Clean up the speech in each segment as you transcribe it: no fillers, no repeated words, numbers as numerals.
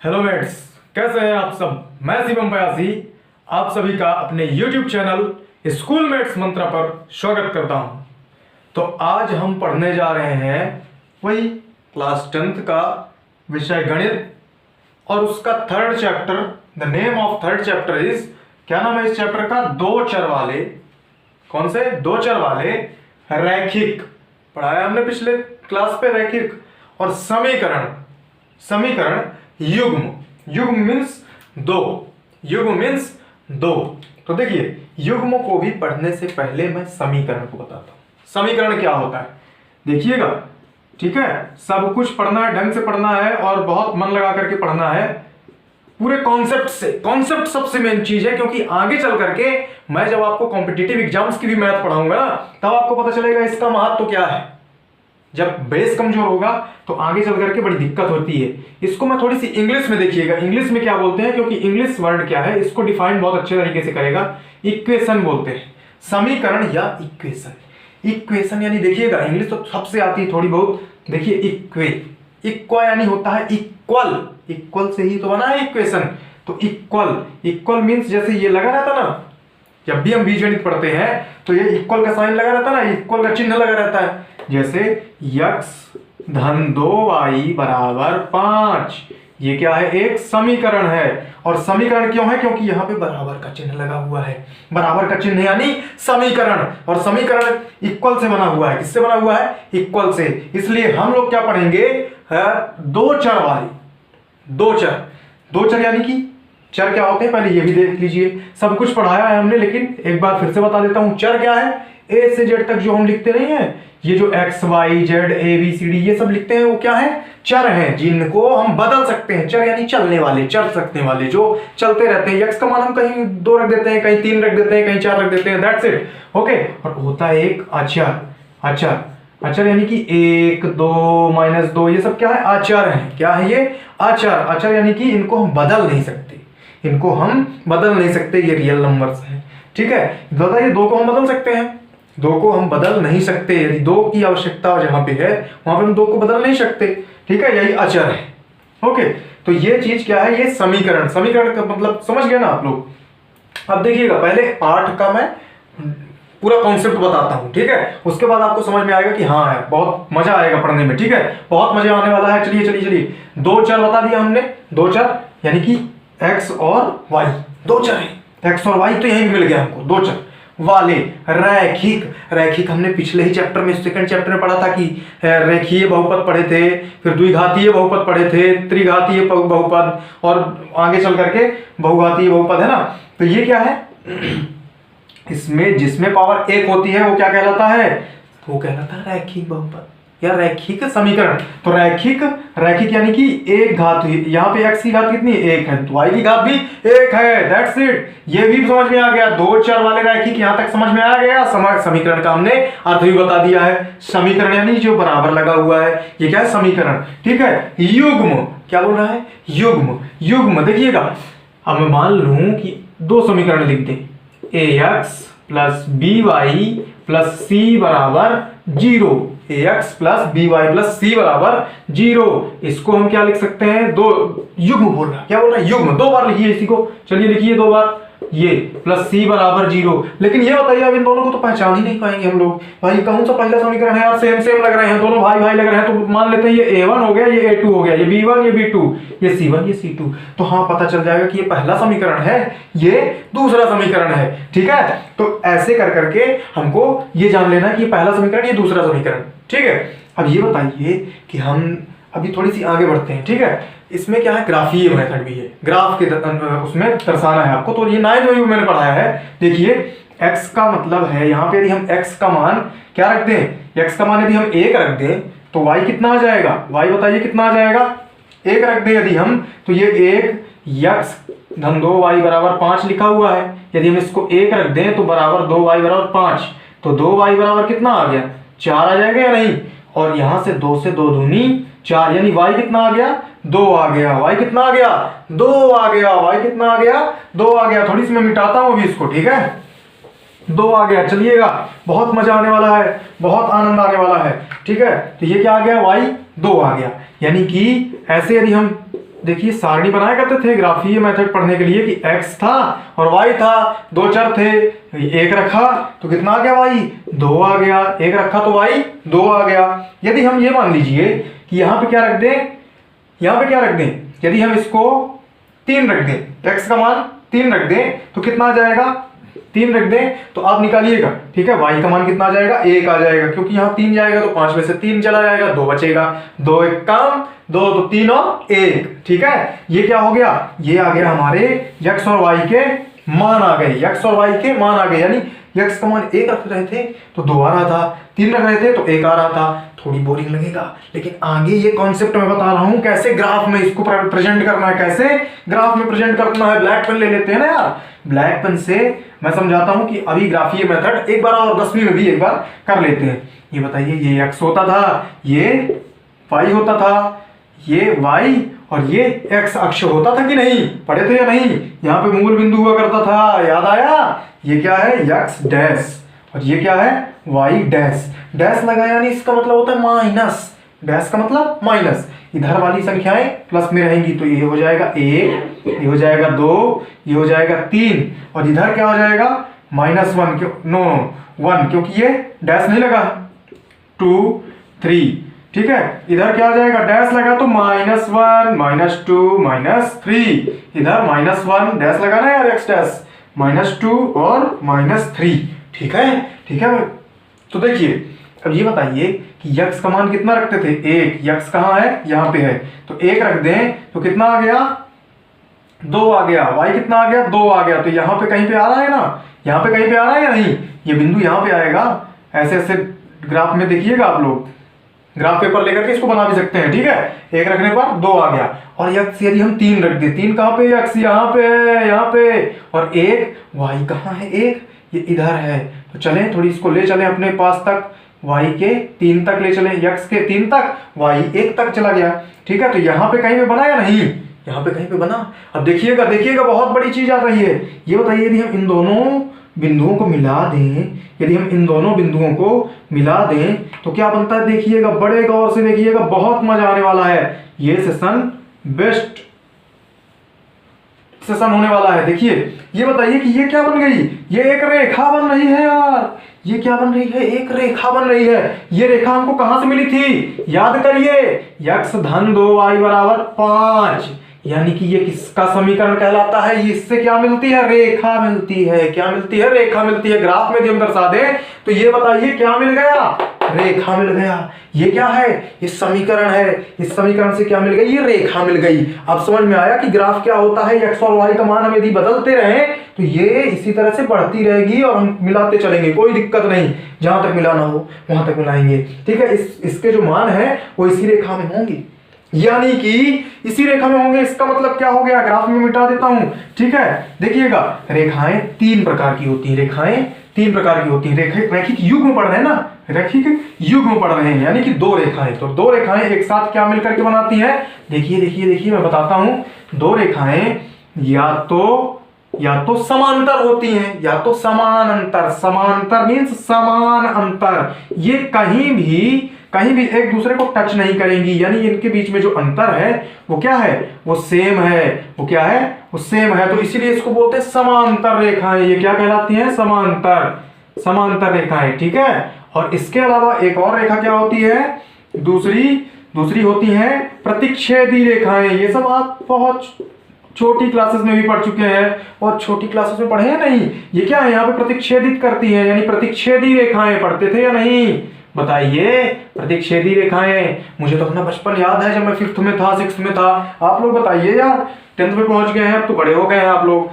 Hello mats, कैसे हैं आप सब। मैं शिवम पयासी आप सभी का अपने YouTube चैनल स्कूल मेट्स मंत्रा पर स्वागत करता हूं। तो आज हम पढ़ने जा रहे हैं वही क्लास 10th का विषय गणित और उसका third chapter. The name of third chapter is, क्या नाम है इस चैप्टर का? दो चर वाले। कौन से? दो चर वाले रैखिक। पढ़ाया हमने पिछले क्लास पे रैखिक और समीकरण। समीकरण युग्म, युग्म मीन्स दो, युग्म मीन्स दो। तो देखिए, युग्म को भी पढ़ने से पहले मैं समीकरण को बताता हूं। समीकरण क्या होता है देखिएगा, ठीक है। सब कुछ पढ़ना है, ढंग से पढ़ना है और बहुत मन लगा करके पढ़ना है, पूरे कॉन्सेप्ट से। कॉन्सेप्ट सबसे मेन चीज है, क्योंकि आगे चल करके मैं जब आपको कॉम्पिटिटिव एग्जाम्स की भी मैथ पढ़ाऊंगा ना, तब आपको पता चलेगा इसका महत्व क्या है। जब बेस कमजोर होगा तो आगे चल करके बड़ी दिक्कत होती है। इसको मैं थोड़ी सी इंग्लिश में देखिएगा, इंग्लिश में क्या बोलते हैं, क्योंकि इंग्लिश वर्ड क्या है इसको डिफाइन बहुत अच्छे तरीके से करेगा। इक्वेशन बोलते हैं, समीकरण या इक्वेशन। इक्वेशन यानी देखिएगा, इंग्लिश तो सबसे आती है थोड़ी बहुत। देखिए इक्वा यानी होता है इक्वल, इक्वल से ही तो बना है इक्वेशन। तो इक्वल, इक्वल मीन्स जैसे ये लगा रहता ना, जब भी हम बीजगणित पढ़ते हैं तो ये इक्वल का साइन लगा रहता है ना, इक्वल का चिन्ह लगा रहता है। जैसे x धन 2y बराबर 5, ये क्या है? एक समीकरण है। और समीकरण क्यों है? क्योंकि यहाँ पे बराबर का चिन्ह लगा हुआ है। बराबर का चिन्ह यानी समीकरण, और समीकरण इक्वल से बना हुआ है। किससे बना हुआ है? इक्वल से। इसलिए हम लोग क्या पढ़ेंगे? दो चर वाली। दो चर, दो चर यानी कि चर क्या होते हैं पहले ये भी देख लीजिए। सब कुछ पढ़ाया है हमने, लेकिन एक बार फिर से बता देता हूं। चर क्या है? ए से जेड तक जो हम लिखते नहीं है, ये जो X Y Z A B C D ये सब लिखते हैं, वो क्या है? चर हैं, जिनको हम बदल सकते हैं। चर यानी चलने वाले, चल सकने वाले, जो चलते रहते हैं। एक्स का मान हम कहीं 2 रख देते हैं, कहीं 3 रख देते हैं, कहीं 4 रख देते हैं, दैट्स इट। ओके। और होता है एक अचर। अचर, अचर यानी कि 1 2 -2 ये सब क्या है? अचर है। क्या है ये? अचर। अचर यानी कि इनको हम बदल नहीं सकते, इनको हम बदल नहीं सकते, ये रियल नंबर्स हैं। ठीक है। बताइए, दो को हम बदल सकते हैं? दो को हम बदल नहीं सकते। यदि दो की आवश्यकता जहां पे है वहां पे हम दो को बदल नहीं सकते। ठीक है, यही अचर है। ओके। तो ये चीज क्या है? ये समीकरण। समीकरण का मतलब समझ गए ना आप लोग। अब देखिएगा, पहले पार्ट का मैं पूरा कॉन्सेप्ट बताता हूं, ठीक है। उसके बाद आपको समझ में आएगा कि हाँ है, बहुत मजा आएगा पढ़ने में। ठीक है, बहुत मजा आने वाला है। चलिए चलिए चलिए, दो चर बता दिया हमने। दो चर यानी कि एक्स और वाई, दो चर है। एक्स और वाई तो यही मिल गया हमको, दो चर वाले रैखिक। रैखिक हमने पिछले ही चैप्टर में, सेकंड चैप्टर में पढ़ा था कि रेखीय बहुपद पढ़े थे, फिर द्विघातीय बहुपद पढ़े थे, त्रिघातीय बहुपद, और आगे चल करके बहुघातीय बहुपद है ना। तो ये क्या है? इसमें जिसमें पावर 1 होती है वो क्या कहलाता है? वो कहलाता है रैखिक बहुपद या रैखिक समीकरण। तो रैखिक, रैखिक यानी कि एक घात, यहाँ पे x की घात कितनी? 1 है, तो y की घात भी 1 है। That's it. ये भी समझ में आ गया। दो चर वाले रैखिक यहां तक समझ में आ गया। समीकरण का हमने अर्थ भी बता दिया है। समीकरण यानी जो बराबर लगा हुआ है, ये क्या है? समीकरण। ठीक है। युग्म, क्या बोल रहा है? युग्म। युग्म देखिएगा, अब मैं मान लूं कि दो समीकरण लिख दें, ax plus by plus c बराबर 0। ax plus by plus c बराबर 0। इसको हम क्या लिख सकते हैं? दो युग्म बोल रहा है। क्या बोल रहा है? युग्म। दो बार लिखिए इसी को। चलिए लिखिए दो बार, ये प्लस c बराबर 0। लेकिन ये बताइए, अब इन दोनों को तो पहचान ही नहीं पाएंगे हम लोग। भाई कौन सा पहला समीकरण है यार? सेम सेम लग रहे हैं, दोनों भाई भाई लग रहे हैं। तो मान लेते हैं ये a1 हो गया, ये a2 हो गया, ये b1 ये b2, ये c1 ये c2। तो हाँ, पता चल जाएगा कि ये पहला समीकरण है, ये दूसरा समीकरण है। ठीक है। तो ऐसे कर करके हमको ये जान लेना कि ये पहला समीकरण, ये दूसरा समीकरण। ठीक है। अब ये बताइए कि हम अभी थोड़ी सी आगे बढ़ते हैं। ठीक है। इसमें क्या है? ग्राफीय मेथड भी है, ग्राफ के उसमें दर्शाना है आपको। तो ये 9th में भी मैंने पढ़ाया है। देखिए, x का मतलब है, यहाँ पे यदि हम x का मान क्या रख दें? x का मान यदि हम 1 रख दें तो y कितना आ जाएगा? y बताइए कितना आ जाएगा? 1 रख दें यदि हम, तो ये 1 x धन 2y बराबर 5 लिखा हुआ है। यदि हम इसको 1 रख दें तो बराबर 2y बराबर 5, तो 2y बराबर कितना आ गया? 4 आ जाएगा या नहीं? और यहां से 2 से 2 दूनी 4, यानी y कितना आ गया? 2 आ गया। y कितना आ गया? 2 आ गया। y कितना आ गया? 2 आ गया। थोड़ी सी मैं मिटाता हूं अभी इसको, ठीक है। 2 आ गया। चलिएगा, बहुत मजा आने वाला है, बहुत आनंद आने वाला है। ठीक है। तो ये क्या आ गया? y 2 आ गया। यानी कि ऐसे यदि हम देखिए सारणी बनाया करते थे ग्राफीय मेथड पढ़ने के लिए कि x था और y था, दो चर थे, एक रखा तो कितना आ गया y 2 आ गया, एक रखा तो y 2 आ गया। यदि हम ये मान लीजिए कि यहाँ पे क्या रख दें, यहाँ पे क्या रख दें, यदि हम इसको 3 रख दें, x का मान 3 रख दें तो कितना आ जाएगा, 3 रख दें तो आप निकालिएगा, ठीक है। y का मान कितना आ जाएगा, 1 आ जाएगा, क्योंकि यहाँ 3 जाएगा तो 5 में से 3 चला जाएगा, 2 बचेगा, 2 एक काम, 2 तो 3 और 1, ठीक है। ये क्या हो गया, ये आ गया हमारे x और y के मान आ गए, x और y के मान आ गए, यानी x का मान 1 रख रहे थे तो 2 आ रहा था, 3 रख रहे थे तो 1 आ रहा था। थोड़ी बोरिंग लगेगा लेकिन आगे ये कॉन्सेप्ट मैं बता रहा हूं कैसे ग्राफ में इसको प्रेजेंट करना है, कैसे ग्राफ में प्रेजेंट करना है। ब्लैक पेन ले लेते हैं ना यार, ब्लैक पेन से मैं समझाता हूं कि अभी ग्राफीय मेथड एक बार और 10वीं में भी एक बार कर लेते हैं। ये बताइए, ये x होता था, ये y होता था, ये y और ये x अक्ष होता था कि नहीं, पढ़े थे या नहीं। यहाँ पे मूल बिंदु हुआ करता था, याद आया। ये क्या है, x डैश और ये क्या है, y डैश। डैश लगाया यानी इसका मतलब होता है माइनस, डैश का मतलब माइनस। इधर वाली संख्याएं प्लस में रहेंगी तो ये हो जाएगा 1, ये हो जाएगा 2, ये हो जाएगा 3 और इधर क्या हो जाएगा -1, क्यों नो 1, क्योंकि ये डैश नहीं लगा, 2 3, ठीक है। इधर क्या आ जाएगा, डैश लगा तो -1 -2 -3, इधर -1 डैश लगा ना यार, x डैश, -2 और -3, ठीक है, ठीक है। तो देखिए अब ये बताइए कि x का मान कितना रखते थे, 1, x कहाँ है, यहाँ पे है तो 1 रख दें तो कितना आ गया, 2 आ गया। y कितना आ गया, 2 आ गया। तो यहाँ पे कहीं पे आ रहा है ना, यहाँ पे कहीं पे आ रहा है या नहीं, ये बिंदु यहाँ पे आएगा। ऐसे ऐसे ग्राफ में देखिएगा आप लोग, ग्राफ पेपर लेकर के इसको बना भी सकते हैं, ठीक है। 1 रखने पर 2 आ गया और x यदि हम 3 रख दे, 3 कहाँ पे, x यहाँ पे है, यहाँ पे, और 1 y कहाँ है, 1 ये इधर है। तो चलें थोड़ी इसको ले चलें अपने पास तक, y के 3 तक ले चलें, x के 3 तक, y 1 तक चला गया, ठीक है। तो यहाँ पे कहीं पे बना या नहीं, यहाँ पे कहीं पे बना। अब देखिएगा, देखिएगा बहुत बड़ी चीज आ रही है। ये बताइए यदि हम इन दोनों बिंदुओं को मिला दें, यदि हम इन दोनों बिंदुओं को मिला दें तो क्या बनता है, देखिएगा, बड़े गौर से देखिएगा, बहुत मजा आने वाला है। ये सेशन बेस्ट सेशन होने वाला है। देखिए ये बताइए कि ये क्या बन गई, ये एक रेखा बन रही है यार, ये क्या बन रही है, एक रेखा बन रही है। ये रेखा हमको कहां से मिली थी, याद करिए, x धन 2y बराबर 5, यानी कि ये किसका समीकरण कहलाता है, इससे क्या मिलती है, रेखा मिलती है। क्या मिलती है, रेखा मिलती है। ग्राफ में यदि हम दर्शा दें तो ये बताइए क्या मिल गया, रेखा मिल गया। ये क्या है, ये समीकरण है, इस समीकरण से क्या मिल गई, ये रेखा मिल गई। अब समझ में आया कि ग्राफ क्या होता है। x और y का मान हम यदि बदलते रहे तो ये इसी तरह से बढ़ती रहेगी और हम मिलाते चलेंगे, कोई दिक्कत नहीं, जहां तक मिलाना हो वहां तक मिलाएंगे, ठीक है। इसके जो मान है वो इसी रेखा में होंगे, यानी कि इसी रेखा में होंगे। इसका मतलब क्या हो गया, ग्राफ में मिटा देता हूं, ठीक है। देखिएगा रेखाएं 3 प्रकार की होती हैं, रेखाएं 3 प्रकार की होती हैं। रैखिक युग में पढ़ रहे हैं ना, रैखिक युग में पढ़ रहे हैं, यानी कि 2 रेखाएं। तो 2 रेखाएं एक साथ क्या मिलकर के बनाती हैं, देखिए देखिए देखिए मैं बताता हूं। 2 रेखाएं या तो समांतर होती हैं या तो समान अंतर। समांतर मीन्स समान अंतर, ये कहीं भी एक दूसरे को टच नहीं करेंगी, यानी इनके बीच में जो अंतर है वो क्या है, वो सेम है। वो क्या है, वो सेम है। तो इसीलिए इसको बोलते हैं समांतर रेखाएं। ये क्या कहलाती हैं, समांतर रेखाएं, ठीक है। और इसके अलावा एक और रेखा क्या होती है, दूसरी होती है प्रतिच्छेदी रेखाएं। ये सब आप बहुत छोटी क्लासेस में भी पढ़ चुके हैं और छोटी क्लासेस में पढ़े हैं नहीं। ये क्या है, यहाँ पे प्रतिच्छेदित करती हैं, यानी प्रतिच्छेदी रेखाएं पढ़ते थे या नहीं, बताइए। प्रतिच्छेदी रेखाएं, मुझे तो अपना बचपन याद है जब मैं 5th में था, 6th में था। आप लोग बताइए यार, 10th में पहुंच गए हैं, अब तो बड़े हो गए हैं आप लोग।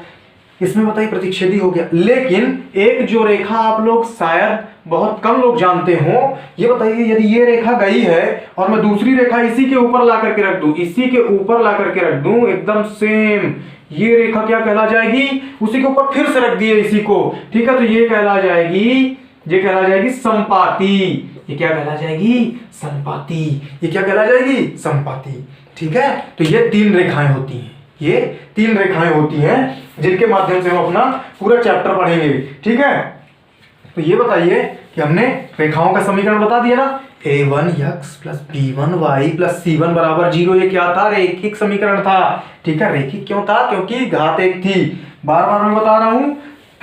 इसमें बताइए प्रतिच्छेदी हो गया। लेकिन एक जो रेखा आप लोग शायद बहुत कम लोग जानते हो, ये बताइए यदि ये रेखा गई है और मैं दूसरी रेखा इसी के ऊपर ला करके रख दूं, एकदम सेम, ये रेखा क्या कहला जाएगी, उसी के ऊपर फिर से रख दिए इसी को, ठीक है। तो ये कहला जाएगी संपाती। ये क्या कहला जाएगी, संपाती। ये क्या कहला जाएगी, संपाती, ठीक है। तो ये 3 रेखाएं होती हैं, ये 3 रेखाएं होती हैं जिनके माध्यम से हम अपना पूरा चैप्टर पढ़ेंगे, ठीक है। तो ये बताइए कि हमने रेखाओं का समीकरण बता दिया ना, a1x plus b1y plus c1 बराबर 0। ये क्या था? रैखिक समीकरण था। ठीक है, रैखिक क्यों था? क्योंकि घात एक थी। बार बार मैं बता रहा हूं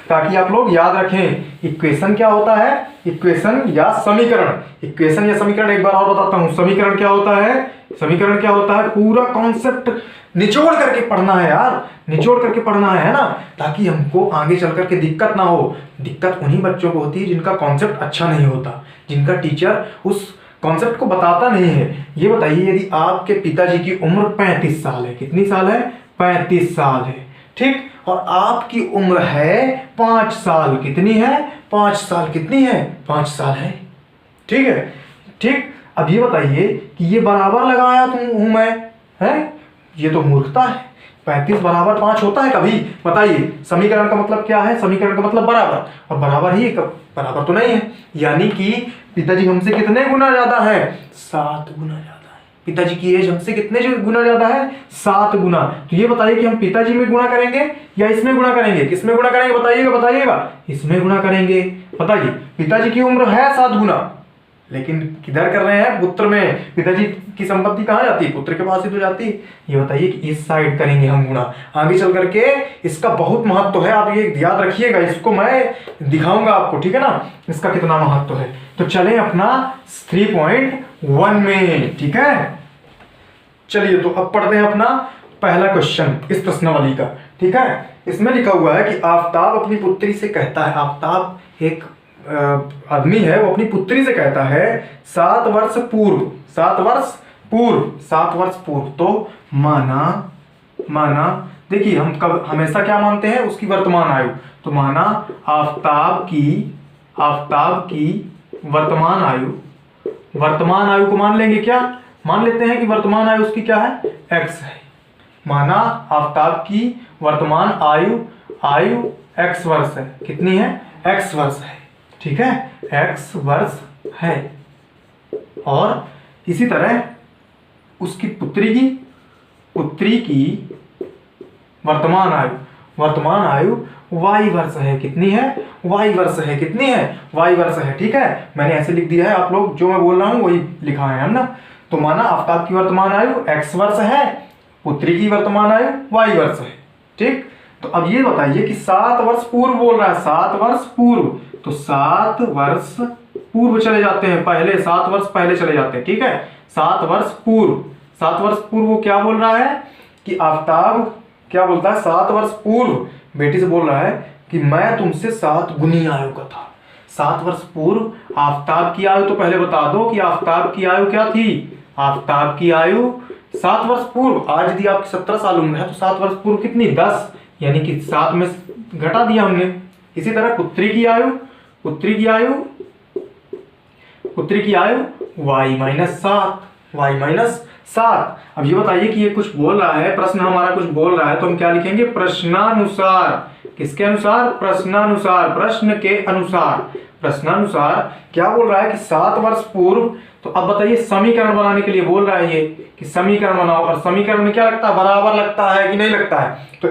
ताकि आप लोग याद रखें। इक्वेशन क्या होता है? इक्वेशन या समीकरण, इक्वेशन या समीकरण एक बार और बताता हूं। समीकरण क्या होता है? समीकरण क्या होता है? पूरा कॉन्सेप्ट निचोड़ करके पढ़ना है यार, निचोड़ करके पढ़ना है ना, ताकि हमको आगे चल करके दिक्कत ना हो। दिक्कत उन्हीं बच्चों को होती है जिनका कॉन्सेप्ट अच्छा नहीं होता, जिनका टीचर उस कॉन्सेप्ट को बताता नहीं है। ये बताइए, यदि आपके पिताजी की उम्र 35 साल है, कितनी साल है? 35 साल है, ठीक, और आपकी उम्र है 5 साल, कितनी है? 5 साल, कितनी है? 5 साल है, ठीक है, ठीक। अब ये बताइए कि ये बराबर लगाया हूं मैं, है? ये तो मूर्खता है। 35 बराबर 5 होता है कभी? बताइए। समीकरण का मतलब क्या है? समीकरण का मतलब बराबर, और बराबर ही बराबर तो नहीं है। यानी कि पिताजी हमसे कितने गुना ज्यादा है? 7 गुना ज्यादा है। पिताजी की एज हमसे कितने गुना ज्यादा है? 7 गुना। तो ये बताइए कि हम पिताजी में गुणा करेंगे या इसमें गुणा करेंगे? किसमें गुणा करेंगे? बताइएगा, बताइएगा। इसमें गुणा करेंगे। बताइए, पिताजी की उम्र है 7 गुना, लेकिन किधर कर रहे हैं? पुत्र में। पिताजी की संपत्ति कहाँ जाती है? पुत्र के पास ही तो जाती है। ये बताइए कि इस साइड करेंगे हम गुणा। आगे चल करके इसका बहुत महत्व है, आप ये याद रखिएगा, इसको मैं दिखाऊंगा आपको, ठीक है ना, इसका कितना महत्व है। तो चलें अपना 3.1 में, ठीक है। चलिए, तो अब पढ़ते हैं अपना पहला क्वेश्चन इस प्रश्नावली का, ठीक है। इसमें लिखा हुआ है कि आफताब अपनी पुत्री से कहता है, आफताब एक आदमी है, वो अपनी पुत्री से कहता है 7 वर्ष पूर्व, 7 वर्ष पूर्व, 7 वर्ष पूर्व। तो माना देखिए, हम कब हमेशा क्या मानते हैं? उसकी वर्तमान आयु। तो माना आफताब की वर्तमान आयु को मान लेंगे क्या? मान लेते हैं कि वर्तमान आयु उसकी क्या है? x है। माना आफताब की वर्तमान आयु x वर्ष है। कितनी है? x वर्ष है, ठीक है, x वर्ष है। और इसी तरह उसकी पुत्री की वर्तमान आयु y वर्ष है। कितनी है? y वर्ष है। कितनी है? y वर्ष है, ठीक है। मैंने ऐसे लिख दिया है, आप लोग जो मैं बोल रहा हूं वही लिखा है ना। तो माना आफताब की वर्तमान आयु x वर्ष है, पुत्री की वर्तमान आयु y वर्ष है, ठीक। तो अब ये बताइए कि 7 वर्ष पूर्व बोल रहा है, 7 वर्ष पूर्व। तो 7 वर्ष पूर्व चले जाते हैं, पहले 7 वर्ष पहले चले जाते हैं, ठीक है। 7 वर्ष पूर्व वो क्या बोल रहा है कि आफताब क्या बोलता है? 7 वर्ष पूर्व बेटी से बोल रहा है कि मैं तुमसे 7 गुनी आयु का था। 7 वर्ष पूर्व आफताब की आयु, तो पहले बता दो कि आफताब की आयु क्या थी? आफताब की आयु 7 वर्ष पूर्व। आज यदि आपकी 17 साल उम्र है तो 7 वर्ष पूर्व कितनी? 10, यानी कि 7 में घटा दिया हमने। इसी तरह पुत्री की आयु y माइनस 7। अब ये बताइए कि ये कुछ बोल रहा है, प्रश्न हमारा कुछ बोल रहा है, तो हम क्या लिखेंगे? प्रश्नानुसार। किसके अनुसार? प्रश्नानुसार, प्रश्न के अनुसार। प्रश्नानुसार क्या बोल रहा है कि 7 वर्ष पूर्व। तो अब बताइए, समीकरण बनाने के लिए बोल रहा है ये कि समीकरण बनाओ, और समीकरण में क्या लगता है? बराबर लगता है कि नहीं लगता है? तो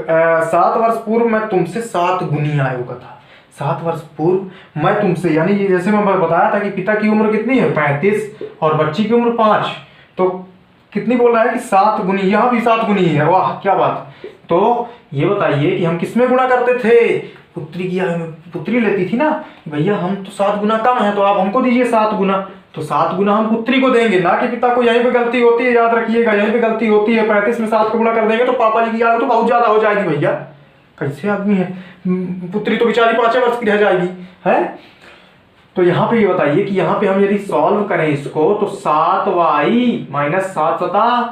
7 वर्ष पूर्व मैं तुमसे 7 गुनी आयु का था। 7 वर्ष पूर्व मैं तुमसे, यानी जैसे मैं बताया था कि पिता की उम्र कितनी है? 35, और बच्ची की उम्र 5, तो कितनी बोल रहा है कि 7 गुनी। यहाँ भी 7 गुनी है, वाह क्या बात। तो ये बताइए कि हम किसमें गुणा करते थे? पुत्री की आयु में। पुत्री लेती थी ना भैया, हम तो 7 गुना कम है, तो आप हमको दीजिए 7 गुना। तो 7 गुना हम पुत्री को देंगे, ना कि पिता को। यहीं पे गलती होती है, याद रखिएगा, यहीं पे गलती होती है। 35 में 7 को गुणा कर देंगे तो पापा जी की आयु तो बहुत ज्यादा हो जाएगी भैया। कैसे आदमी है, पुत्री तो बेचारी 5 वर्ष की रह जाएगी, है। तो यहाँ पे ये बताइए कि यहाँ पे हम यदि सॉल्व करें इसको, तो 7y माइनस 7 सता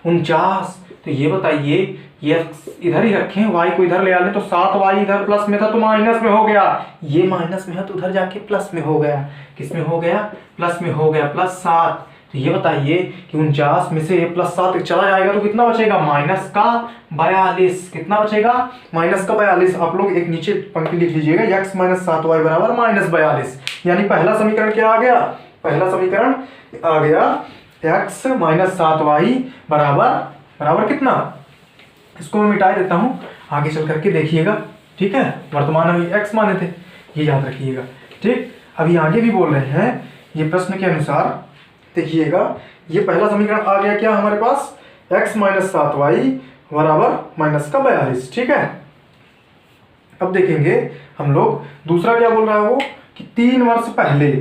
49। तो ये बताइए, ये इधर ही रखें, y को इधर ले आने, तो 7y इधर प्लस में था तो माइनस में हो गया। ये माइनस में है तो उधर जाके प्लस में हो गया। किस में हो गया? प्लस में हो गया, +7। तो ये बताइए कि 49 में से +7 चला जाएगा तो कितना बचेगा? माइनस का 42। कितना बचेगा? माइनस का 42। आप लोग एक नीचे पंक्ति लिख लीजिएगा, x माइनस 7y बराबर -42। यानी पहला समीकरण क्या आ गया? पहला समीकरण आ गया x माइनस 7y बराबर कितना? इसको मैं मिटा देता हूं, आगे चल करके देखिएगा, ठीक है। वर्तमान में x माने थे, ये याद रखिएगा। ठीक, अभी आगे भी बोल रहे हैं ये प्रश्न के अनुसार। देखिएगा, ये पहला समीकरण आ गया क्या हमारे पास, x माइनस 7y बराबर माइनस का 42। ठीक है, अब देखेंगे हम लोग दूसरा क्या बोल रहा है वो, कि 3 वर्ष पहले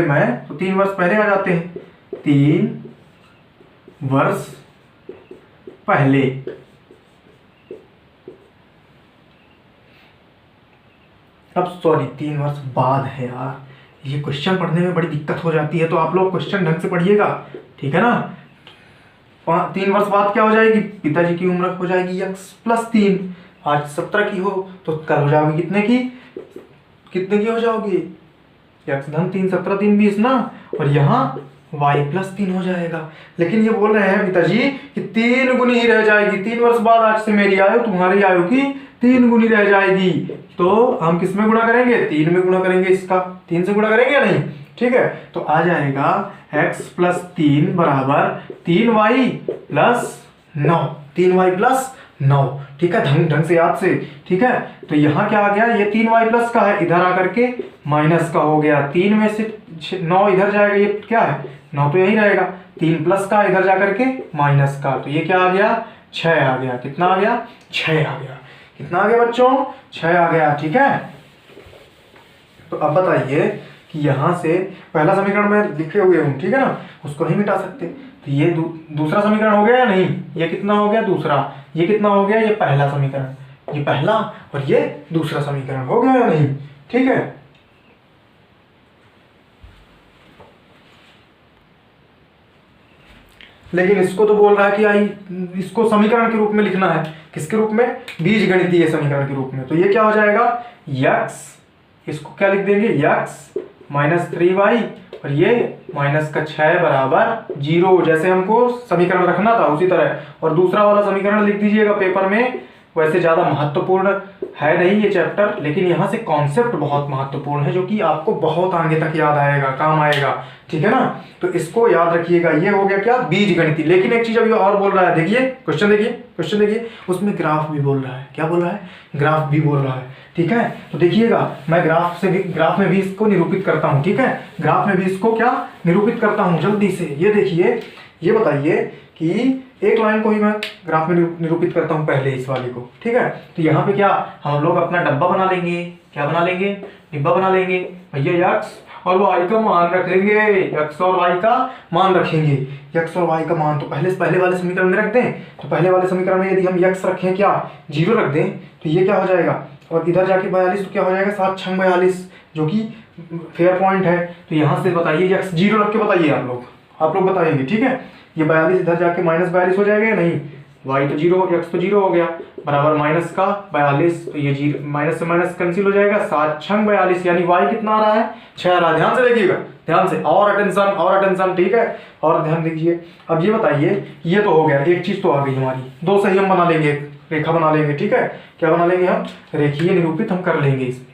मैं, तो 3 वर्ष पहले आ जाते हैं, 3 वर्ष पहले। अब सॉरी 3 वर्ष बाद है यार, ये क्वेश्चन पढ़ने में बड़ी दिक्कत हो जाती है, तो आप लोग क्वेश्चन ढंग से पढ़िएगा, ठीक है ना। 3 वर्ष बाद क्या हो जाएगी, पिताजी की उम्र हो जाएगी x प्लस 3। आज 17 की हो तो कल हो जाओगी कितने की हो जाओगी, x धन 3 17 3 20 ना, और यहाँ y प्लस 3 हो जाएगा। लेकिन ये बोल रहे हैं पिताजी कि 3 गुनी ही रह जाएगी, 3 वर्ष बाद आज से मेरी आयु तुम्हारी आयु की 3 गुनी रह जाएगी। तो हम किस में गुणा करेंगे, 3 में गुणा करेंगे, इसका 3 से गुणा करेंगे या नहीं। ठीक है, तो आ जाएगा x प्लस 3 बराबर 3y प्लस 9, 3y प्लस 9। ठीक है, ढंग से याद से। ठीक है, तो यहाँ क्या आ गया, ये 3y प्लस का है, इधर आकर के माइनस का हो गया, 3 में से 9 इधर जाएगा, ये क्या है 9 तो यही रहेगा, 3 प्लस का इधर जाकर के माइनस का, तो ये क्या आ गया 6 आ गया। कितना आ गया, 6 आ गया। कितना आ गया बच्चों, 6 आ गया। ठीक है, तो अब बताइए कि यहाँ से पहला समीकरण में लिखे हुए हूँ, ठीक है ना, उसको नहीं मिटा सकते, तो ये दूसरा समीकरण हो गया या नहीं, ये कितना हो गया दूसरा, ये कितना हो गया, ये पहला समीकरण, ये पहला और ये दूसरा समीकरण हो गया या नहीं। ठीक है, लेकिन इसको तो बोल रहा है कि इसको समीकरण के रूप में लिखना है, किसके रूप में, बीजगणितीय समीकरण के रूप में। तो ये क्या हो जाएगा, x, इसको क्या लिख देंगे, x माइनस 3y और ये माइनस का 6 बराबर 0, जैसे हमको समीकरण रखना था उसी तरह। और दूसरा वाला समीकरण लिख दीजिएगा पेपर में, वैसे ज़्यादा महत्वपूर्ण है नहीं ये चैप्टर, लेकिन यहाँ से कॉन्सेप्ट बहुत महत्वपूर्ण है जो कि आपको बहुत आगे तक याद आएगा, काम आएगा। ठीक है ना, तो इसको याद रखिएगा। ये हो गया क्या, बीजगणितीय। लेकिन एक चीज़ अभी और बोल रहा है, देखिए क्वेश्चन देखिए, उसमें ग्राफ भी बोल रहा है। क्या बोल रहा है, ग्राफ भी बोल रहा है। ठीक है, तो देखिएगा मैं ग्राफ में भी इसको निरूपित करता हूँ। ठीक है, ग्राफ में भी इसको क्या निरूपित करता हूँ जल्दी से। ये देखिए, ये बताइए कि एक लाइन को ही मैं ग्राफ में निरूपित करता हूँ पहले, इस वाले को। ठीक है, तो यहाँ पे क्या हम लोग अपना डब्बा बना लेंगे, क्या बना लेंगे, डिब्बा बना लेंगे। भैया x और y का मान रख लेंगे, x और y का मान रखेंगे। x और y का मान तो पहले वाले समीकरण में रख दें, तो पहले वाले समीकरण में यदि हम x रखें, क्या 0 रख दें, तो ये क्या हो जाएगा, और इधर जाके 42, तो क्या हो जाएगा 7 6 42, जो कि फेयर पॉइंट है। तो यहाँ से बताइए x 0 रख के बताइए, आप लोग बताएंगे। ठीक है, ये 42 इधर जाके माइनस 42 हो जाएगा या नहीं, y तो 0, x तो 0 हो गया, बराबर माइनस का 42, तो ये 0 माइनस से माइनस कैंसिल हो जाएगा, 7 6 42, यानी y कितना आ रहा है, 6 आ रहा है। ध्यान से देखिएगा, ध्यान से, और अटेंशन। ठीक है, और ध्यान दीजिए। अब ये बताइए, ये तो हो गया, एक चीज तो आ गई हमारी, दो सही हम बना लेंगे, रेखा बना लेंगे। ठीक है, क्या बना लेंगे हम, रेखीय निरूपित हम कर लेंगे, इसमें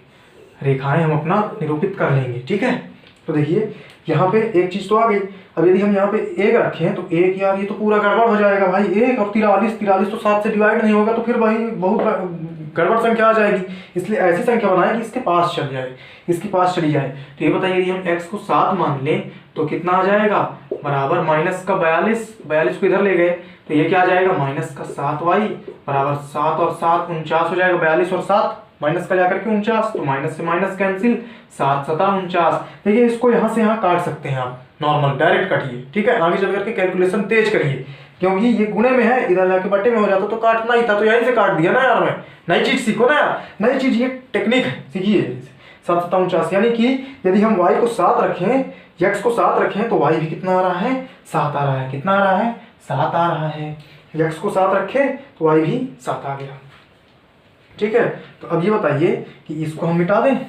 रेखाएं हम अपना निरूपित कर लेंगे। ठीक है, तो देखिए यहाँ पे एक चीज तो आ गई। अब यदि हम यहाँ पे 1 रखें तो 1, यार ये तो पूरा गड़बड़ हो जाएगा भाई, 1 और 43 तो 7 से डिवाइड नहीं होगा, तो फिर भाई बहुत गड़बड़ संख्या आ जाएगी। इसलिए ऐसी संख्या बनाए कि इसके पास चल जाए, इसके पास चली जाए। तो ये बताइए, यदि हम x को 7 मान लें तो कितना आ जाएगा, बराबर माइनस का 42 को इधर ले गए, तो ये क्या आ जाएगा, माइनस का 7y बराबर 7 और 7 49 हो जाएगा, 42 और 7 माइनस का जाकर के 49, तो माइनस से माइनस कैंसिल, 7 7 49। देखिए इसको यहाँ से यहाँ काट सकते हैं आप, नॉर्मल डायरेक्ट काटिए। ठीक है, आगे चल करके कैलकुलेशन तेज करिए, क्योंकि ये गुणे में है, इधर जाके बटे में हो जाता तो काटना ही था, तो यहीं से काट दिया ना यार। मैं नई चीज सीखो ना यार, नई चीज, ये टेक्निक है, सीखिए। 7 7 49, यानी कि यदि हम y को 7 रखें, x को 7 रखें, तो y भी कितना आ रहा है, 7 आ रहा है। कितना आ रहा है, 7 आ रहा है। x को 7 रखें तो y भी 7 आ गया। ठीक है, तो अब ये बताइए कि इसको हम मिटा दें,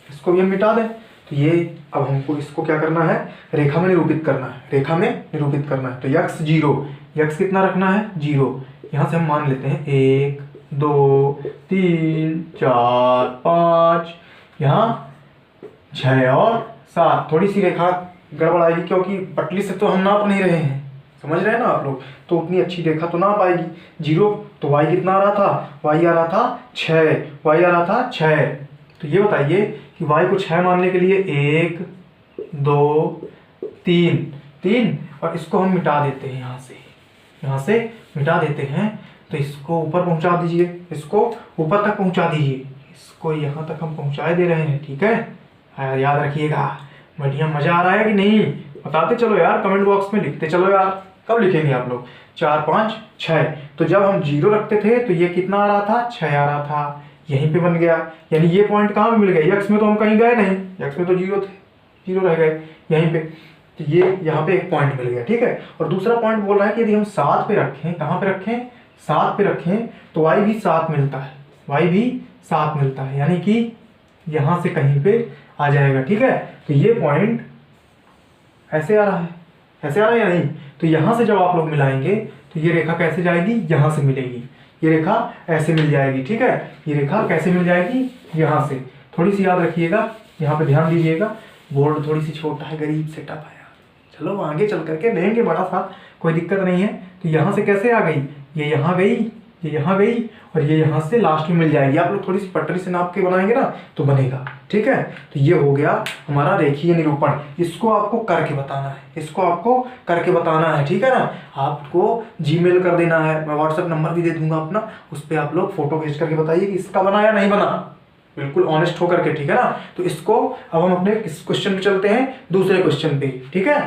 इसको भी हम मिटा दें, तो ये अब हमको इसको क्या करना है, रेखा में निरूपित करना है, रेखा में निरूपित करना है। तो x 0, x कितना रखना है, 0। यहाँ से हम मान लेते हैं 1 2 3 4 5, यहाँ 6 और 7। थोड़ी सी रेखा गड़बड़ आएगी, क्योंकि पटली से तो हम नाप नहीं रहे हैं, समझ रहे हैं ना आप लोग। तो उतनी अच्छी रेखा तो ना पाएगी। 0 तो y कितना आ रहा था, y आ रहा था 6, y आ रहा था 6। तो ये बताइए कि y को 6 मानने के लिए 1 2 3 और इसको हम मिटा देते हैं, यहाँ से मिटा देते हैं। तो इसको ऊपर पहुंचा दीजिए, इसको ऊपर तक पहुंचा दीजिए, इसको यहाँ तक हम पहुंचा दे रहे हैं। ठीक है, याद रखिएगा। बढ़िया, मजा आ रहा है कि नहीं? बताते चलो यार, कमेंट बॉक्स में लिखते चलो यार। कब लिखेंगे आप लोग? 4 5 6। तो जब हम 0 रखते थे तो ये कितना आ रहा था, 6 आ रहा था, यहीं पे बन गया। यानी ये पॉइंट कहाँ पे मिल गए? x में तो हम कहीं गए नहीं, x में तो 0 थे, 0 रह गए यहीं पे। तो ये यहाँ पे एक पॉइंट मिल गया। ठीक है, और दूसरा पॉइंट बोल रहा है कि यदि हम 7 पे रखें, कहाँ पे रखें? 7 पे रखें तो y भी 7 मिलता है, y भी 7 मिलता है, यानी कि यहाँ से कहीं पे आ जाएगा। ठीक है, तो ये पॉइंट ऐसे आ रहा है, ऐसे आ रहा है या नहीं? तो यहाँ से जब आप लोग मिलाएंगे तो ये रेखा कैसे जाएगी? यहाँ से मिलेगी, ये रेखा ऐसे मिल जाएगी। ठीक है, ये रेखा कैसे मिल जाएगी? यहाँ से। थोड़ी सी याद रखिएगा, यहाँ पे ध्यान दीजिएगा। बोर्ड थोड़ी सी छोटा है, गरीब सेटअप है यार। चलो आगे चल करके देंगे बड़ा सा, कोई दिक्कत नहीं है। तो यहाँ से कैसे आ गई? ये यहाँ गई, ये यहाँ गई और ये यहाँ से लास्ट में मिल जाएगी। आप लोग थोड़ी सी पटरी से नाप के बनाएंगे ना तो बनेगा। ठीक है, तो ये हो गया हमारा रेखीय निरूपण। इसको आपको करके बताना है, इसको आपको करके बताना है। ठीक है ना, आपको जीमेल कर देना है, मैं व्हाट्सएप नंबर भी दे दूंगा अपना, उस पर आप लोग फोटो भेज करके बताइए कि इसका बना या नहीं बना, बिल्कुल ऑनेस्ट होकर के। ठीक है ना, तो इसको अब हम अपने इस क्वेश्चन पे चलते हैं, दूसरे क्वेश्चन पे। ठीक है,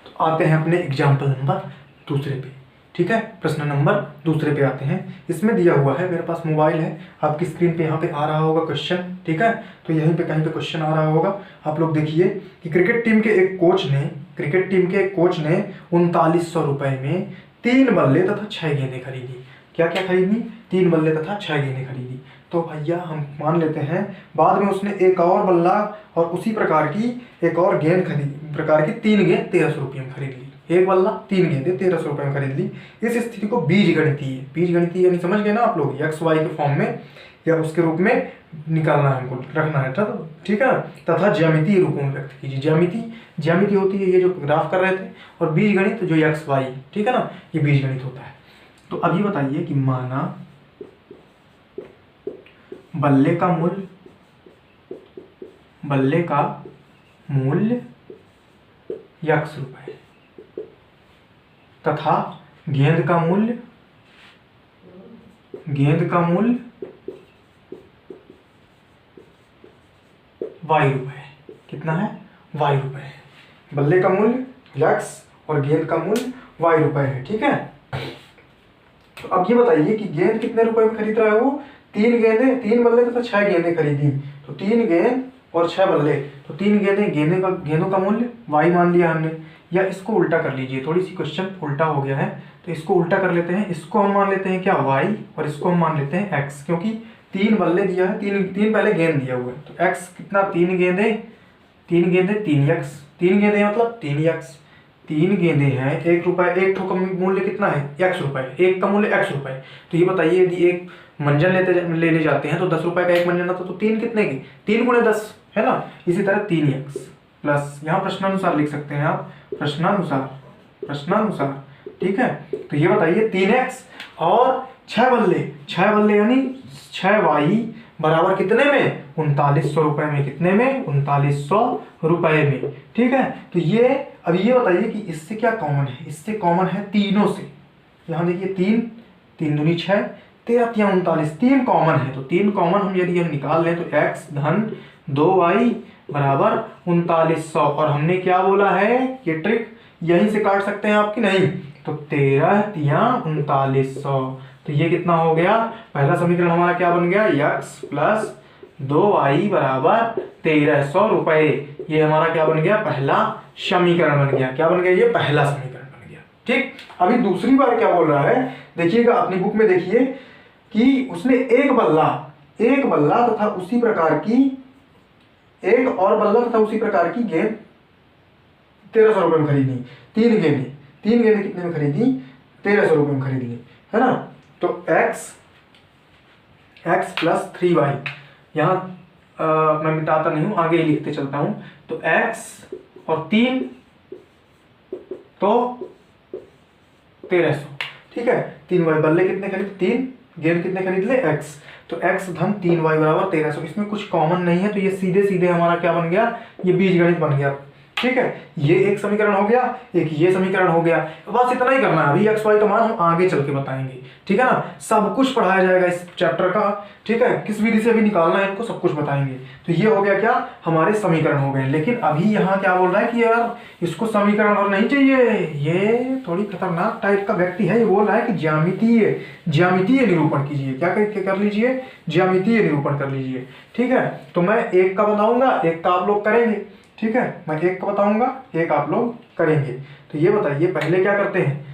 तो आते हैं अपने एग्जाम्पल नंबर दूसरे पे। ठीक है, प्रश्न नंबर दूसरे पे आते हैं। इसमें दिया हुआ है, मेरे पास मोबाइल है, आपकी स्क्रीन पे यहाँ पे आ रहा होगा क्वेश्चन। ठीक है, तो यहीं पे कहीं पे क्वेश्चन आ रहा होगा। आप लोग देखिए कि क्रिकेट टीम के एक कोच ने 3900 रुपए में 3 बल्ले तथा 6 गेंदें खरीदी। क्या क्या खरीदी? 3 बल्ले तथा 6 गेंदें खरीदी। तो भैया हम मान लेते हैं बाद में उसने एक और बल्ला और उसी प्रकार की एक और गेंद खरीदी, प्रकार की 3 गेंद 1300 रुपये में खरीद ली। एक बल्ला 3 गेंदें 1300 रुपये में खरीद ली। इस स्थिति को बीजगणितीय यानी समझ गए ना आप लोग, एक्स वाई के फॉर्म में या उसके रूप में निकालना है, हमको रखना है। ठीक है, तथा ज्यामितीय रूपों में व्यक्त कीजिए। ज्यामिति होती है ये जो ग्राफ कर रहे थे, और बीजगणित जो एक्स वाई, ठीक है ना, ये बीजगणित होता है। तो अब ये बताइए कि माना बल्ले का मूल्य x रुपए तथा गेंद का मूल्य y रुपए। कितना है? y रुपए। बल्ले का मूल्य x और गेंद का मूल्य y रुपए है। ठीक है, तो अब ये बताइए कि गेंद कितने रुपए में खरीद रहा है वो? 3 गेंदें, 3 बल्ले तथा 6 गेंदें खरीदी। तो 3 गेंद और 6 बल्ले, तो 3 गेंदों का मूल्य y मान लिया हमने। या इसको उल्टा कर लीजिए, थोड़ी सी क्वेश्चन उल्टा हो गया है, तो इसको उल्टा कर लेते हैं। इसको हम मान लेते हैं क्या? y, और इसको हम मान लेते हैं x, क्योंकि 3 बल्ले दिया है, 3 पहले गेंद दिया हुआ है। तो x कितना? 3 गेंदें 3x, 3 गेंदें मतलब 3x, 3 गेंदें हैं, 1 रुपए। एक ठो का मूल्य कितना है? x रुपए, एक का मूल्य x रुपए। तो ये बताइए यदि एक मंजन लेने जाते हैं तो 10 रुपए का एक मंजन आता, तो 3 कितने की? 3 गुणे 10 है ना। इसी तरह 3x प्लस, यहाँ प्रश्नानुसार लिख सकते हैं आप, प्रश्नानुसार। ठीक है, तो ये बताइए 3x और 6 बल्ले यानी 6y बराबर कितने में? 3900 रुपए में। कितने में? 3900 रुपए में। ठीक है, तो ये अब ये बताइए कि इससे क्या कॉमन है? इससे कॉमन है तीनों से। यहाँ देखिए 3 दूनी 6, 13 तिया 39, 3 कॉमन है। तो 3 कॉमन हम यदि हम निकाल लें तो x धन 2y बराबर 3900। और हमने क्या बोला है? ये ट्रिक यहीं से काट सकते हैं आपकी नहीं, तो 13 तिया 3900। तो ये कितना हो गया? पहला समीकरण हमारा क्या बन गया? x प्लस 2y बराबर 1300 रुपए। ये हमारा क्या बन गया? पहला समीकरण बन गया। क्या बन गया? ये पहला समीकरण बन गया। ठीक, अभी दूसरी बार क्या बोल रहा है? देखिएगा अपनी बुक में, देखिए कि उसने एक बल्ला तथा उसी प्रकार की एक और बल्ला तथा उसी प्रकार की गेंद 1300 रुपए में खरीदी। 3 गेंदें कितने में खरीदी? 1300 रुपए में खरीद ली, है ना। तो x प्लस 3y, यहाँ मैं मिटाता नहीं हूँ, आगे ही लिखते चलता हूँ। तो x और 3 तो 1300। ठीक है, 3y बल्ले कितने खरीद, 3 गेंद कितने खरीद ले, x, तो x धन 3y बराबर 1300। इसमें कुछ कॉमन नहीं है तो ये सीधे सीधे हमारा क्या बन गया, ये बीजगणित बन गया। ठीक है, ये एक समीकरण हो गया, एक ये समीकरण हो गया। बस इतना ही करना है, अभी एक्स वाई का मान हम आगे चल के बताएंगे। ठीक है ना, सब कुछ पढ़ाया जाएगा इस चैप्टर का। ठीक है, किस विधि से अभी निकालना है इनको सब कुछ बताएंगे। तो ये हो गया क्या, हमारे समीकरण हो गए। लेकिन अभी यहाँ क्या बोल रहा है कि यार इसको समीकरण और नहीं चाहिए, ये थोड़ी खतरनाक टाइप का व्यक्ति है। ये बोल रहा है कि ज्यामितीय निरूपण कीजिए। क्या कर लीजिए, ज्यामितीय निरूपण कर लीजिए। ठीक है, तो मैं एक का बताऊंगा, एक का आप लोग करेंगे। ठीक है, मैं एक का बताऊंगा, एक आप लोग करेंगे। तो ये बताइए पहले क्या करते हैं,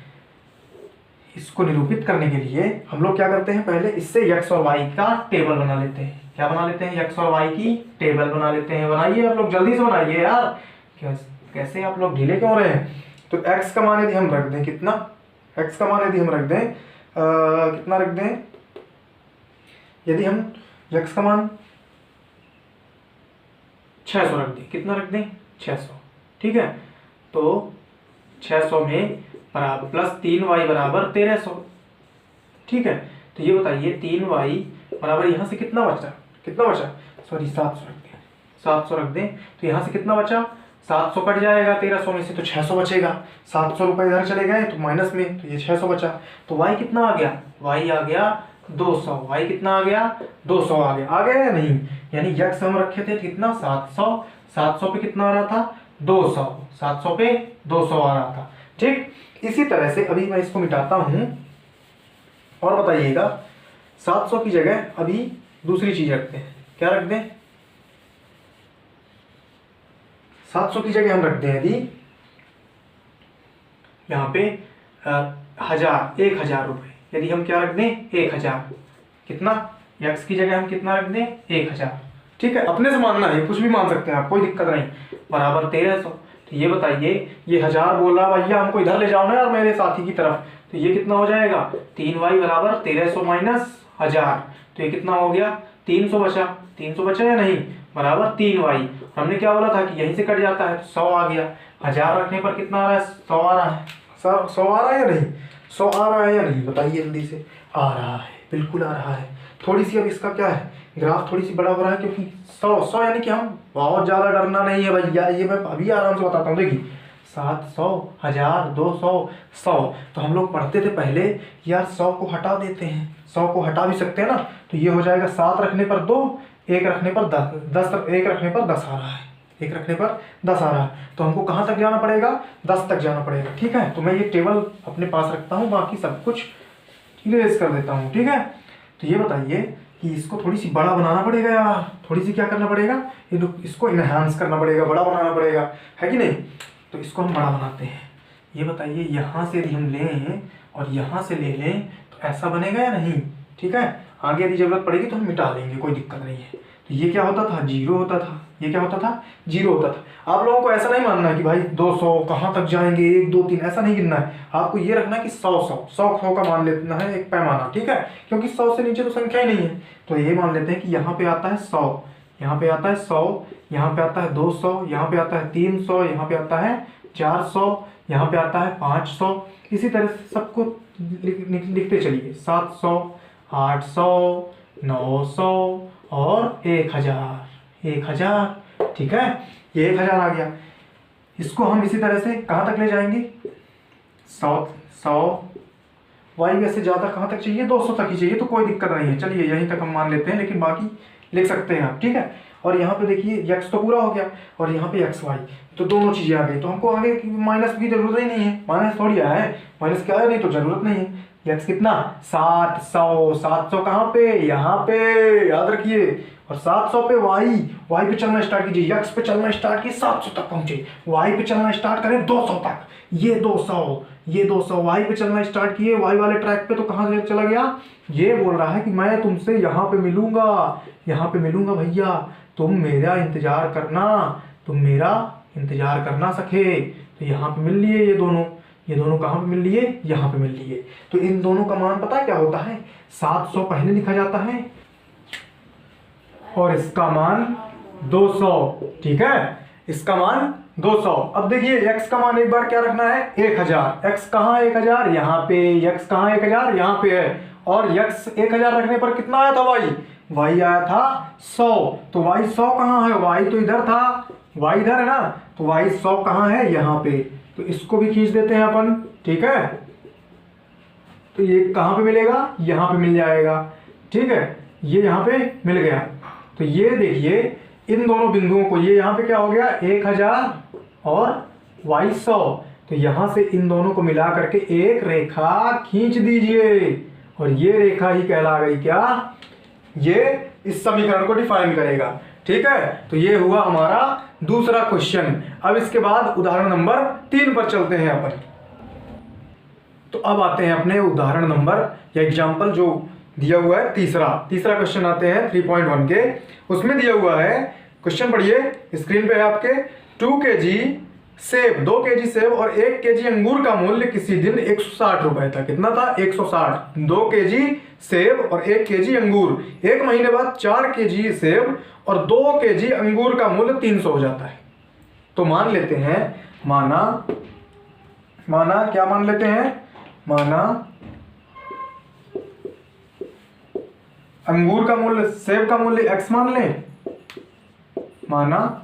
इसको निरूपित करने के लिए हम लोग क्या करते हैं, पहले इससे x और y का टेबल बना लेते हैं। क्या बना लेते हैं, x और y की टेबल बना लेते हैं। बनाइए आप लोग, जल्दी से बनाइए यार, कैसे आप लोग ढीले क्यों रहे हैं। तो x का मान यदि हम रख दें, कितना, x का मान यदि हम रख दें कितना रख दें, यदि हम x का मान 600 रख दें, कितना रख दें, 600। ठीक है, तो 600 में बराबर प्लस 3y बराबर 1300। ठीक है, तो ये बताइए 3y बराबर यहाँ से कितना बचा, सॉरी 700 रख दें, 700 रख दें। तो यहाँ से कितना बचा, 700 कट जाएगा 1300 में से तो 600 बचेगा। 700 रुपये इधर चले गए तो माइनस में, तो ये 600 बचा। तो y कितना आ गया, y आ गया 200। y कितना आ गया, 200 आ गया या नहीं, यानी x हम रखे थे कितना, 700। 700 पे कितना आ रहा था, 200। 700 पे 200 आ रहा था। ठीक, इसी तरह से अभी मैं इसको मिटाता हूं और बताइएगा 700 की जगह अभी दूसरी चीज रखते हैं। क्या रख दें, 700 की जगह हम रख दें यदि यहाँ पे 1000 रुपये, यदि हम क्या रख दें, 1000। कितना, x की जगह हम कितना रख दें, 1000। ठीक है, अपने से मानना है, कुछ भी मान सकते हैं आप, कोई दिक्कत नहीं। बराबर 1300। तो ये बताइए, ये 1000 बोल रहा है भैया हमको इधर ले जाओ ना यार मेरे साथी की तरफ। तो ये कितना हो जाएगा, 3y बराबर 1300 माइनस 1000। तो ये कितना हो गया, 300 बचा। 300 बचा या नहीं, बराबर 3y। हमने क्या बोला था कि यहीं से कट जाता है, 100 आ गया। 1000 रखने पर कितना आ रहा है, 100 आ रहा है। 100 आ रहा है या नहीं, 100 आ रहा है या नहीं, बताइए जल्दी से। आ रहा है, बिल्कुल आ रहा है। थोड़ी सी अब इसका क्या है, ग्राफ थोड़ी सी बड़ा हो रहा है, क्योंकि 100 यानी कि हम बहुत ज़्यादा डरना नहीं है भैया, ये मैं अभी आराम से बताता हूँ। देखिए 700, 1000, 200, 100। तो हम लोग पढ़ते थे पहले यार 100 को हटा देते हैं, 100 को हटा भी सकते हैं ना। तो ये हो जाएगा 7 रखने पर 2, 1 रखने पर 10, 1 रखने पर 10 आ रहा है, 1 रखने पर 10 आ रहा है। तो हमको कहाँ तक जाना पड़ेगा, 10 तक जाना पड़ेगा। ठीक है, तो मैं ये टेबल अपने पास रखता हूँ, बाकी सब कुछ इरेज कर देता हूँ। ठीक है, तो ये बताइए कि इसको थोड़ी सी बड़ा बनाना पड़ेगा यार, थोड़ी सी क्या करना पड़ेगा, इसको इनहांस करना पड़ेगा, बड़ा बनाना पड़ेगा, है कि नहीं। तो इसको हम बड़ा बनाते हैं। ये बताइए यहाँ से यदि हम लें और यहाँ से ले लें तो ऐसा बनेगा या नहीं। ठीक है, आगे यदि जरूरत पड़ेगी तो हम मिटा देंगे, कोई दिक्कत नहीं है। तो ये क्या होता था, 0 होता था। ये क्या होता था, 0 होता था। आप लोगों को ऐसा नहीं मानना कि भाई 200 कहाँ तक जाएंगे, 1 2 3 ऐसा नहीं गिनना है। आपको ये रखना है कि 100 का मान लेना है एक पैमाना। ठीक है, क्योंकि 100 से नीचे तो संख्या ही नहीं है। तो ये मान लेते हैं कि यहाँ पे आता है 100, यहाँ पे आता है 100, यहाँ पे आता है 200, यहाँ पे आता है 300, यहाँ पे आता है 400, यहाँ पे आता है 500। इसी तरह से सबको लिखते चलिए, 700, 800, 900 और 1000। ठीक है, ये 1000 आ गया। इसको हम इसी तरह से कहाँ तक ले जाएंगे, 100 वाई वैसे ज़्यादा कहाँ तक चाहिए, 200 तक ही चाहिए, तो कोई दिक्कत नहीं है। चलिए यहीं तक हम मान लेते हैं, लेकिन बाकी लिख सकते हैं आप। ठीक है, और यहाँ पे देखिए x तो पूरा हो गया और यहाँ पे xy, तो दोनों चीज़ें आ गई। तो हमको आगे माइनस की जरूरत ही नहीं है, माइनस थोड़ी आया है, माइनस क्या है, नहीं तो जरूरत नहीं है। x कितना, 700। 700 कहाँ पे, यहाँ पे, याद रखिए। और 700 पे y पे चलना स्टार्ट कीजिए, x पे चलना स्टार्ट कीजिए, 700 तक पहुंचे। y पे चलना स्टार्ट करें 200 तक, ये 200 y पे चलना स्टार्ट किए, y वाले ट्रैक पे, तो कहाँ से चला गया। ये बोल रहा है कि मैं तुमसे यहाँ पे मिलूंगा भैया, तुम मेरा इंतजार करना सखे। तो यहाँ पे मिल लिए ये दोनों कहाँ पे मिल लिए, यहाँ पे मिल लिए। तो इन दोनों का मान पता है क्या होता है, 700 पहले लिखा जाता है और इसका मान 200। ठीक है, इसका मान 200। अब देखिए x का मान एक बार क्या रखना है 1000। x कहाँ है 1000, यहाँ पे। x कहाँ है 1000, यहाँ पे है। और x 1000 रखने पर कितना आया था y आया था 100। तो y 100 कहाँ है, y तो इधर था, y इधर है ना, तो y 100 कहाँ है, यहाँ पे। तो इसको भी खींच देते हैं अपन, ठीक है। तो ये कहाँ पे मिलेगा, यहाँ पे मिल जाएगा, ठीक है। ये यहाँ पे मिल गया। तो ये देखिए इन दोनों बिंदुओं को, ये यहाँ पे क्या हो गया 1000 और y 100। तो यहाँ से इन दोनों को मिला करके एक रेखा खींच दीजिए, और ये रेखा ही कहला गई क्या, ये इस समीकरण को डिफाइन करेगा, ठीक है। तो ये हुआ हमारा दूसरा क्वेश्चन। अब इसके बाद उदाहरण नंबर 3 पर चलते हैं अपन। तो अब आते हैं अपने उदाहरण नंबर या एग्जाम्पल जो दिया हुआ है तीसरा क्वेश्चन आते हैं 3.1 के। उसमें दिया हुआ है, क्वेश्चन पढ़िए, स्क्रीन पे है आपके। 2 kg सेब, 2 kg सेब और 1 kg अंगूर का मूल्य किसी दिन 160 रुपए था। कितना था 160। 2 kg सेब और 1 kg अंगूर। एक महीने बाद 4 kg सेब और 2 kg अंगूर का मूल्य 300 हो जाता है। तो मान लेते हैं, माना क्या मान लेते हैं, माना अंगूर का मूल्य, सेब का मूल्य x मान लें। माना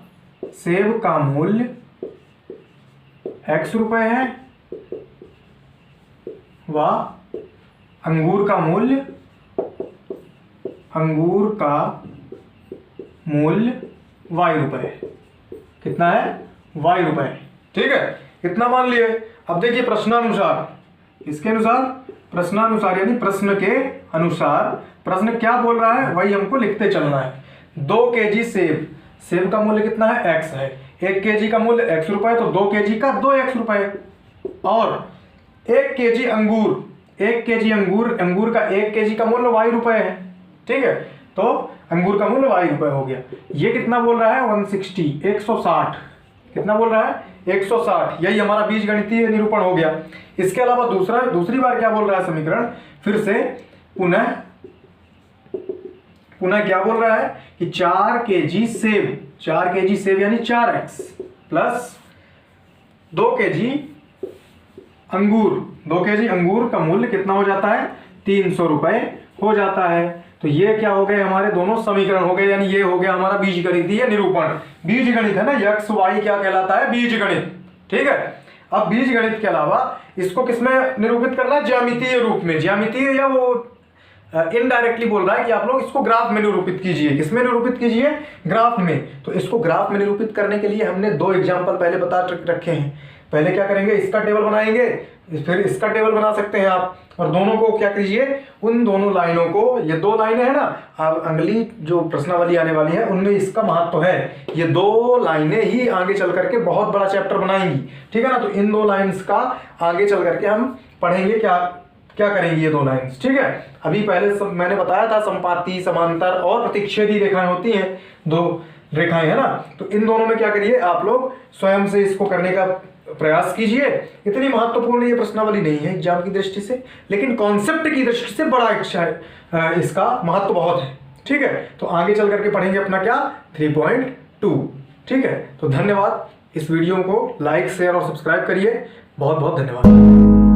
सेब का मूल्य x रुपए है व अंगूर का मूल्य y रुपए है। कितना है, y रुपए, ठीक है। कितना मान लिए। अब देखिए प्रश्नानुसार, इसके अनुसार, प्रश्नानुसार यानी प्रश्न के अनुसार, प्रश्न क्या बोल रहा है वही हमको लिखते चलना है। 2 kg सेब, सेब का मूल्य कितना है x है। 1 kg का मूल्य x रुपए, तो 2 kg का 2x रुपए। और 1 kg अंगूर, 1 kg अंगूर का 1 kg का मूल्य y रुपए है, ठीक है। तो अंगूर का मूल्य y रुपए हो गया। ये कितना बोल रहा है 160, 160। कितना बोल रहा है 160। यही हमारा बीजगणितीय निरूपण हो गया। इसके अलावा दूसरी बार क्या बोल रहा है समीकरण, फिर से पुनः क्या बोल रहा है कि 4 kg सेब यानी 4x प्लस 2 kg अंगूर का मूल्य कितना हो जाता है 300 रुपए हो जाता है। तो ये क्या हो गए, हमारे दोनों समीकरण हो गए, यानी ये हो गया हमारा बीजगणितीय निरूपण। बीजगणित है ना, x y क्या कहलाता है, बीजगणित, ठीक है। अब बीजगणित के अलावा इसको किसमें निरूपित करना है, ज्यामितीय रूप में। ज्यामितीय या वो इनडायरेक्टली बोल रहा है कि आप लोग इसको ग्राफ में निरूपित कीजिए। किसमें निरूपित कीजिए, ग्राफ में। तो इसको ग्राफ में निरूपित करने के लिए हमने 2 एग्जाम्पल पहले बता रखे हैं। पहले क्या करेंगे, इसका टेबल बनाएंगे, फिर इसका टेबल बना सकते हैं आप। और दोनों को क्या कीजिए, उन दोनों लाइनों को, ये 2 लाइनें हैं ना, अब अगली जो प्रश्नावली आने वाली है उनमें इसका महत्व है। ये 2 लाइनें ही आगे चल करके बहुत बड़ा चैप्टर बनाएंगी, ठीक है ना। तो इन 2 लाइन्स का आगे चल करके हम पढ़ेंगे, क्या करेंगी ये 2 लाइन्स, ठीक है। अभी पहले मैंने बताया था संपाती, समांतर और प्रतिच्छेदी रेखाएं होती हैं, 2 रेखाएं है ना। तो इन दोनों में क्या करिए, आप लोग स्वयं से इसको करने का प्रयास कीजिए। इतनी महत्वपूर्ण ये प्रश्नावली नहीं है एग्जाम की दृष्टि से, लेकिन कॉन्सेप्ट की दृष्टि से बड़ा अच्छा है, इसका महत्व बहुत है, ठीक है। तो आगे चल करके पढ़ेंगे अपना क्या 3.2, ठीक है। तो धन्यवाद। इस वीडियो को लाइक, शेयर और सब्सक्राइब करिए। बहुत बहुत धन्यवाद।